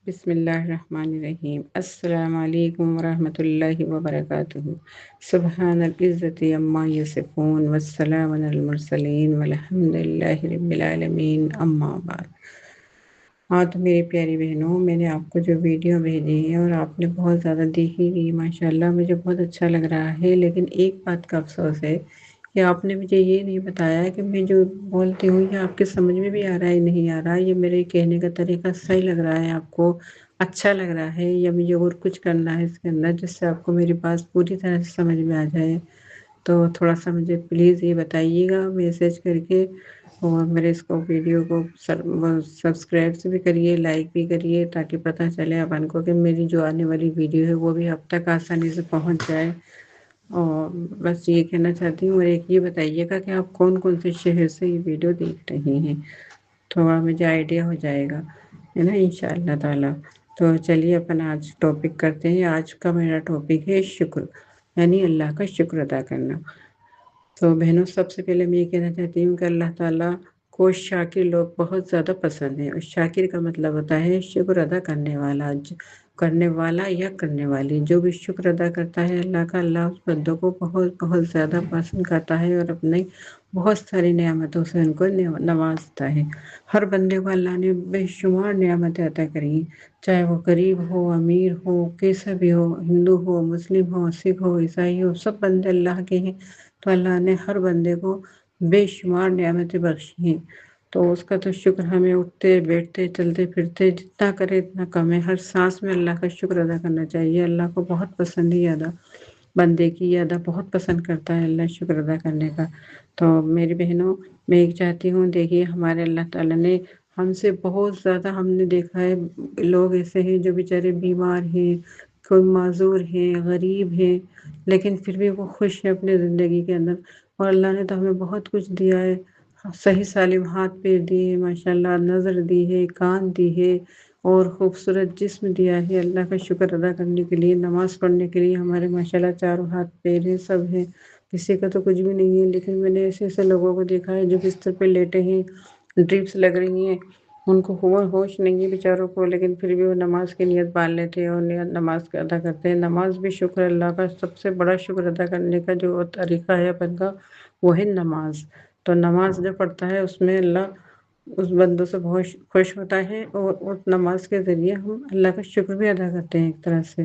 بسم اللہ الرحمن الرحیم۔ السلام علیکم ورحمۃ اللہ وبرکاتہ۔ سبحان العزت عما یصفون والسلام علی المرسلین والحمد للہ رب العالمین، اما بعد۔ ہاں تو میری پیاری بہنوں، میں نے آپ کو جو ویڈیو بھیجی ہے اور آپ نے بہت زیادہ دیکھی گئی، ماشاءاللہ مجھے بہت اچھا لگ رہا ہے، لیکن ایک بات کا افسوس ہے کہ آپ نے مجھے یہ نہیں بتایا کہ میں جو بولتی ہوں یہ آپ کے سمجھ میں بھی آ رہا ہے نہیں آ رہا ہے، یہ میرے کہنے کا طریقہ صحیح لگ رہا ہے آپ کو، اچھا لگ رہا ہے، یا مجھے اور کچھ کرنا ہے اس کے اندر جس سے آپ کو میری بات پوری طرح سے سمجھ میں آ جائے۔ تو تھوڑا سا مجھے پلیز یہ بتائیے گا میسج کر کے، اور میرے اس کو ویڈیو کو سبسکرائب سے بھی کریے، لائک بھی کریے، تاکہ پتہ چلے اپن کو کہ میری جو آنے والی ویڈیو ہے وہ بھی اب تک آسانی سے پہنچ جائے۔ اور بس یہ کہنا چاہتی ہوں، اور ایک یہ بتائیے گا کہ آپ کون کون سے شہر سے یہ ویڈیو دیکھ رہے ہیں، تھوڑا مجھے آئیڈیا ہو جائے گا، ہے نا، انشاءاللہ تعالی۔ تو چلیے اپن آج ٹاپک کرتے ہیں۔ آج کا میرا ٹاپک ہے شکر، یعنی اللہ کا شکر ادا کرنا۔ تو بہنوں، سب سے پہلے میں یہ کہنا چاہتی ہوں کہ اللہ تعالیٰ کو شاکر لوگ بہت زیادہ پسند ہیں، اور شاکر کا مطلب ہوتا ہے شکر ادا کرنے والا، کرنے والا یا کرنے والی۔ جو بھی شکر ادا کرتا ہے اللہ کا، اللہ اس بندوں کو بہت بہت زیادہ پسند کرتا ہے، اور اپنے بہت ساری نعمتوں سے ان کو نوازتا ہے۔ ہر بندے کو اللہ نے بے شمار نعمتیں عطا کری ہیں، چاہے وہ غریب ہو، امیر ہو، کیسا بھی ہو، ہندو ہو، مسلم ہو، سکھ ہو، عیسائی ہو، سب بندے اللہ کے ہیں۔ تو اللہ نے ہر بندے کو بے شمار نعمتیں بخشی ہیں، تو اس کا تو شکر ہمیں اٹھتے بیٹھتے چلتے پھرتے جتنا کرے اتنا کم ہے۔ ہر سانس میں اللہ کا شکر ادا کرنا چاہیے۔ اللہ کو بہت پسند ہے ادا، بندے کی یہ ادا بہت پسند کرتا ہے اللہ، شکر ادا کرنے کا۔ تو میری بہنوں، میں ایک چاہتی ہوں، دیکھیے ہمارے اللہ تعالیٰ نے ہم سے بہت زیادہ، ہم نے دیکھا ہے لوگ ایسے ہیں جو بیچارے بیمار ہیں، کوئی معذور ہیں، غریب ہیں، لیکن پھر بھی وہ خوش ہے اپنے زندگی کے اندر۔ اور اللہ نے تو ہمیں بہت کچھ دیا ہے، صحیح سالم ہاتھ پیر دیے، ماشاءاللہ نظر دی ہے، کان دی ہے، اور خوبصورت جسم دیا ہے۔ اللہ کا شکر ادا کرنے کے لیے، نماز پڑھنے کے لیے ہمارے ماشاءاللہ چاروں ہاتھ پیر ہیں، سب ہیں، کسی کا تو کچھ بھی نہیں ہے۔ لیکن میں نے ایسے ایسے لوگوں کو دیکھا ہے جو بستر پہ لیٹے ہیں، ڈرپس لگ رہی ہیں، ان کو ہوش نہیں ہے بیچاروں کو، لیکن پھر بھی وہ نماز کی نیت باندھ لیتے ہیں اور نماز ادا کرتے ہیں۔ نماز بھی شکر اللہ کا سب سے بڑا شکر ادا کرنے کا جو طریقہ ہے اپن کا، وہ ہے نماز۔ تو نماز جو پڑھتا ہے اس میں اللہ اس بندوں سے بہت خوش ہوتا ہے، اور اس نماز کے ذریعے ہم اللہ کا شکر بھی ادا کرتے ہیں ایک طرح سے۔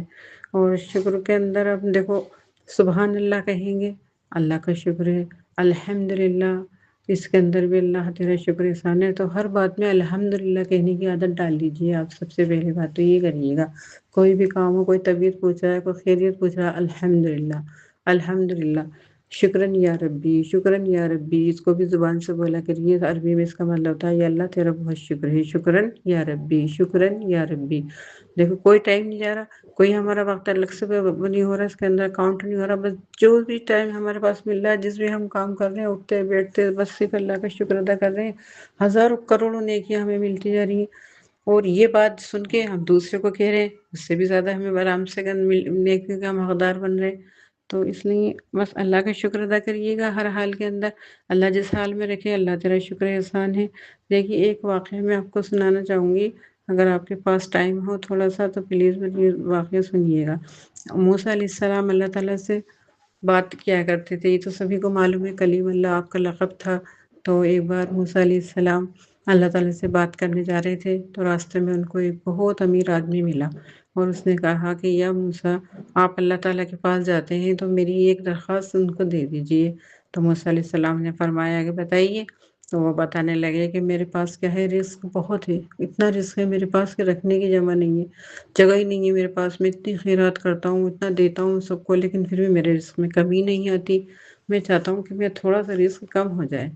اور شکر کے اندر اب دیکھو، سبحان اللہ کہیں گے، اللہ کا شکر ہے، الحمدللہ، اس کے اندر بھی اللہ تیرا شکر احسان ہے۔ تو ہر بات میں الحمدللہ کہنے کی عادت ڈال دیجیے آپ۔ سب سے پہلی بات تو یہ کریے گا، کوئی بھی کام ہو، کوئی طبیعت پوچھ رہا ہے، کوئی خیریت پوچھ رہا ہے، الحمدللہ، الحمدللہ، شکراً یا ربی، شکراً یا ربی، اس کو بھی زبان سے بولا کریے۔ عربی میں اس کا مطلب ہوتا ہے یا اللہ تیرا بہت شکر ہے، شکراً یا ربی، شکراً یا ربی۔ دیکھو کوئی ٹائم نہیں جا رہا، کوئی ہمارا وقت الگ سے نہیں ہو رہا، اس کے اندر کاؤنٹ نہیں ہو رہا، بس جو بھی ٹائم ہمارے پاس مل رہا ہے، جس بھی ہم کام کر رہے ہیں، اٹھتے بیٹھتے بس صرف اللہ کا شکر ادا کر رہے ہیں۔ ہزاروں کروڑوں نیکیاں ہمیں ملتی جا رہی ہیں، اور یہ بات سن کے ہم دوسرے کو کہہ رہے ہیں، اس سے بھی زیادہ ہمیں آرام سے نیکی کا ہم حقدار بن رہے ہیں۔ تو اس لیے بس اللہ کا شکر ادا کریے گا ہر حال کے اندر، اللہ جس حال میں رکھے، اللہ تیرا شکر احسان ہے۔ دیکھیے ایک واقعہ میں آپ کو سنانا چاہوں گی، اگر آپ کے پاس ٹائم ہو تھوڑا سا تو پلیز مجھے واقعہ سنیے گا۔ موسیٰ علیہ السلام اللہ تعالیٰ سے بات کیا کرتے تھے، یہ تو سبھی کو معلوم ہے، کلیم اللہ آپ کا لقب تھا۔ تو ایک بار موسیٰ علیہ السلام اللہ تعالیٰ سے بات کرنے جا رہے تھے، تو راستے میں ان کو ایک بہت امیر آدمی ملا، اور اس نے کہا کہ یا موسیٰ، آپ اللہ تعالیٰ کے پاس جاتے ہیں تو میری ایک درخواست ان کو دے دیجئے۔ تو موسیٰ علیہ السلام نے فرمایا کہ بتائیے۔ تو وہ بتانے لگے کہ میرے پاس کیا ہے، رزق بہت ہے، اتنا رزق ہے میرے پاس کہ رکھنے کی جگہ نہیں ہے، جگہ ہی نہیں ہے میرے پاس۔ میں اتنی خیرات کرتا ہوں، اتنا دیتا ہوں سب کو، لیکن پھر بھی میرے رزق میں کمی نہیں آتی۔ میں چاہتا ہوں کہ میں تھوڑا سا رزق کم ہو جائے۔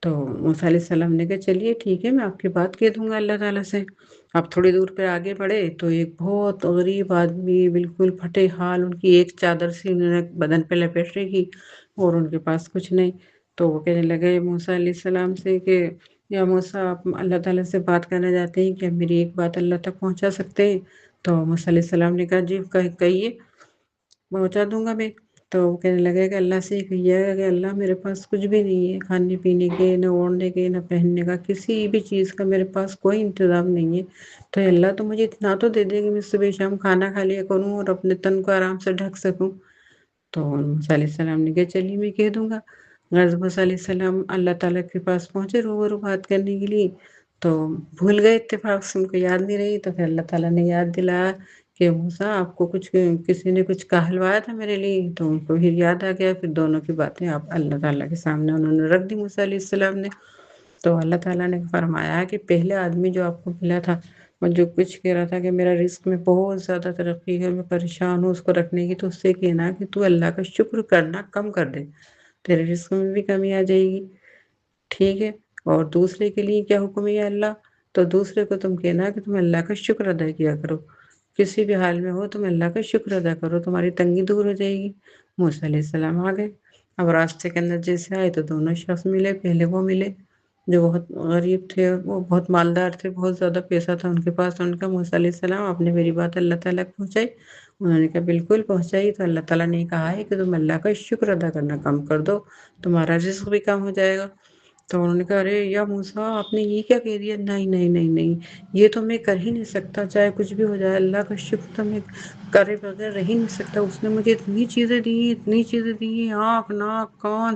تو موسیٰ علیہ السلام نے کہا چلیے ٹھیک ہے، میں آپ کی بات کہہ دوں گا اللہ تعالیٰ سے۔ اب تھوڑی دور پہ آگے بڑھے تو ایک بہت غریب آدمی، بالکل پھٹے حال، ان کی ایک چادر سی انہوں نے بدن پہ لپیٹ رکھی، اور ان کے پاس کچھ نہیں۔ تو وہ کہنے لگے موسیٰ علیہ السلام سے کہ یا موسیٰ، آپ اللہ تعالیٰ سے بات کرنا چاہتے ہیں، کیا میری ایک بات اللہ تک پہنچا سکتے ہیں؟ تو موسیٰ علیہ السلام نے کہا جی کہیے، پہنچا دوں گا میں۔ تو وہ کہنے لگے کہ اللہ سے یہ کہیے گا کہ اللہ میرے پاس کچھ بھی نہیں ہے، کھانے پینے کے، نہ اوڑھنے کے، نہ پہننے کا، کسی بھی چیز کا میرے پاس کوئی انتظام نہیں ہے، تو اللہ تو مجھے اتنا تو دے دے کہ میں صبح شام کھانا کھا لیا کروں اور اپنے تن کو آرام سے ڈھک سکوں۔ تو موسیٰ علیہ السلام نے کہا چلیے میں کہہ دوں گا۔ غضب موسیٰ علیہ السلام اللہ تعالیٰ کے پاس پہنچے روبرو بات کرنے کے لیے، تو بھول گئے اتفاق سے، ان کو یاد نہیں رہی، تو پھر اللہ تعالیٰ نے یاد دلایا کہ موسیٰ آپ کو کچھ کسی نے کچھ کہلوایا تھا میرے لیے، تو ان کو پھر یاد آ گیا، پھر دونوں کی باتیں آپ اللہ تعالیٰ کے سامنے انہوں نے رکھ دی موسیٰ علیہ السلام نے۔ تو اللہ تعالیٰ نے فرمایا کہ پہلے آدمی جو آپ کو ملا تھا اور جو کچھ کہہ رہا تھا کہ میرا رزق میں بہت زیادہ ترقی ہے، میں پریشان ہوں اس کو رکھنے کی، تو اس سے کہنا کہ تو اللہ کا شکر کرنا کم کر دے، تیرے رزق میں بھی کمی آ جائے گی، ٹھیک ہے۔ اور دوسرے کے لیے کیا حکم ہے اللہ؟ تو دوسرے کو تم کہنا کہ تم اللہ کا شکر ادا کیا کرو، کسی بھی حال میں ہو تم اللہ کا شکر ادا کرو، تمہاری تنگی دور ہو جائے گی۔ موسیٰ علیہ السلام آ گئے، اب راستے کے اندر جیسے آئے تو دونوں شخص ملے، پہلے وہ ملے جو بہت غریب تھے، وہ بہت مالدار تھے، بہت زیادہ پیسہ تھا ان کے پاس، ان کا موسیٰ علیہ السلام آپ نے میری بات اللہ تعالیٰ کو پہنچائی؟ انہوں نے کہا بالکل پہنچائی، تو اللہ تعالیٰ نے کہا ہے کہ تم اللہ کا شکر ادا کرنا کم کر دو، تمہارا رزق بھی کم ہو جائے گا۔ تو انہوں نے کہا ارے یا موسیٰ آپ نے یہ کیا کہہ دیا؟ نہیں نہیں نہیں نہیں، یہ تو میں کر ہی نہیں سکتا، چاہے کچھ بھی ہو جائے اللہ کا شکر تو میں کرے بغیر رہ ہی نہیں سکتا، اس نے مجھے اتنی چیزیں دی ہیں، اتنی چیزیں دی ہیں، آنکھ ناک کان،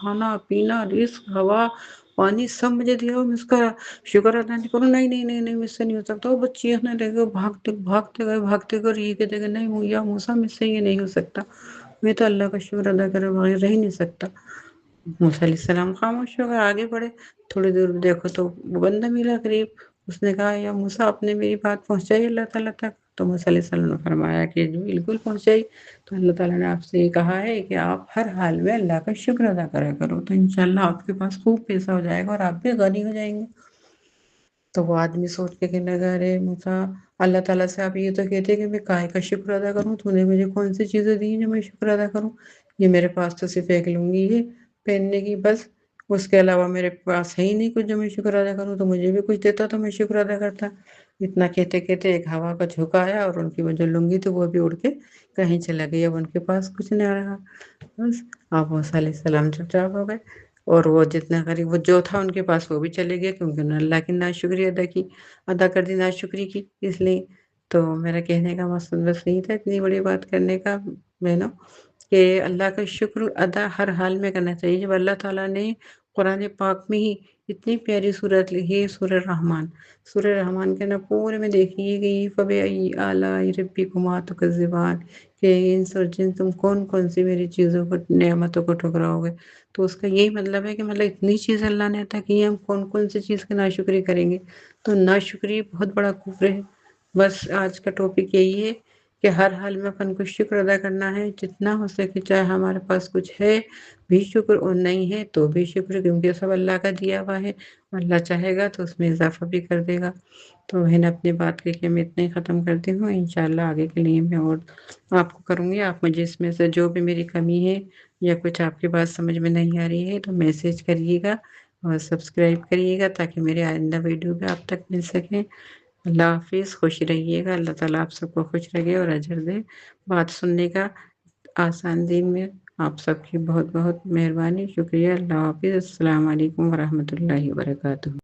کھانا پینا، رزق، ہوا پانی، سب مجھے دیا اور میں اس کا شکر ادا نہیں کروں؟ نہیں نہیں نہیں نہیں، مجھ سے نہیں ہو سکتا۔ وہ بچی چیخنے لگے، بھاگتے گئے اور یہ کہتے گئے نہیں یا موسیٰ مجھ سے یہ نہیں ہو سکتا، میں تو اللہ کا شکر ادا کرے بغیر رہ ہی نہیں سکتا۔ موسیٰ علیہ السلام خاموش ہو گئے، آگے بڑھے، تھوڑی دور دیکھو تو وہ بندہ ملا قریب، اس نے کہا یا موسیٰ آپ نے میری بات پہنچائی اللہ تعالیٰ تک؟ تو موسیٰ علیہ السلام نے فرمایا کہ جی بالکل پہنچائی، تو اللہ تعالیٰ نے آپ سے یہ کہا ہے کہ آپ ہر حال میں اللہ کا شکر ادا کرا کرو، تو انشاءاللہ آپ کے پاس خوب پیسہ ہو جائے گا اور آپ بھی غنی ہو جائیں گے۔ تو وہ آدمی سوچ کے کہنے لگا ارے موسیٰ، اللہ تعالیٰ سے آپ یہ تو کہتے کہ میں کائے کا شکر ادا کروں، تو نے مجھے کون سی چیزیں دی ہیں جو میں شکر ادا کروں؟ یہ میرے پاس تو صرف ایک لنگی ہے پہننے کی بس، اس کے علاوہ میرے پاس ہے ہی نہیں کچھ جو میں شکر ادا کروں، تو مجھے بھی کچھ دیتا تو میں شکر ادا کرتا۔ اتنا کہتے کہتے ایک ہوا کا جھونکا آیا اور ان کی وہ جو لنگی تھی وہ بھی اڑ کے کہیں چلا گئی، اب ان کے پاس کچھ نہیں رہا۔ بس آپ موسیٰ علیہ السلام چپ چاپ ہو گئے، اور وہ جتنا غریب وہ جو تھا ان کے پاس وہ بھی چلے گئے، کیونکہ انہوں نے اللہ کی ناشکری ادا کر دی، ناشکری کی اس لیے۔ تو میرا کہنے کا مقصد بس نہیں تھا اتنی بڑی بات کرنے کا بہنوں، کہ اللہ کا شکر ادا ہر حال میں کرنا چاہیے۔ جب اللہ تعالیٰ نے قرآن پاک میں ہی اتنی پیاری صورت لکھی ہے، سورہ رحمان، سورہ رحمان کے نا پورے میں دیکھیے گئی فَبِأَيِّ آلَاءِ رَبِّكُمَا تُكَذِّبَانِ، کہ انس اور جن تم کون کون سی میری چیزوں کو، نعمتوں کو ٹھکراؤ گے۔ تو اس کا یہی مطلب ہے کہ مطلب اتنی چیز اللہ نے عطا کی ہے، ہم کون کون سی چیز کی ناشکری کریں گے؟ تو ناشکری بہت بڑا کفر ہے۔ بس آج کا ٹاپک یہی ہے کہ ہر حال میں اپن کو شکر ادا کرنا ہے، جتنا ہو سکے، چاہے ہمارے پاس کچھ ہے بھی شکر اور نہیں ہے تو بھی شکر، کیونکہ سب اللہ کا دیا ہوا ہے، اللہ چاہے گا تو اس میں اضافہ بھی کر دے گا۔ تو بہن اپنی بات کے کہ میں اتنے ختم کرتی ہوں، انشاءاللہ آگے کے لیے میں اور آپ کو کروں گی، آپ مجھے اس میں سے جو بھی میری کمی ہے یا کچھ آپ کی بات سمجھ میں نہیں آ رہی ہے تو میسج کریے گا اور سبسکرائب کریے گا تاکہ میرے آئندہ ویڈیو بھی آپ تک مل سکیں۔ اللہ حافظ، خوش رہیے گا، اللہ تعالیٰ آپ سب کو خوش رکھے اور اجر دے۔ بات سننے کا آسان دین میں آپ سب کی بہت بہت مہربانی، شکریہ، اللہ حافظ، السلام علیکم ورحمۃ اللہ وبرکاتہ۔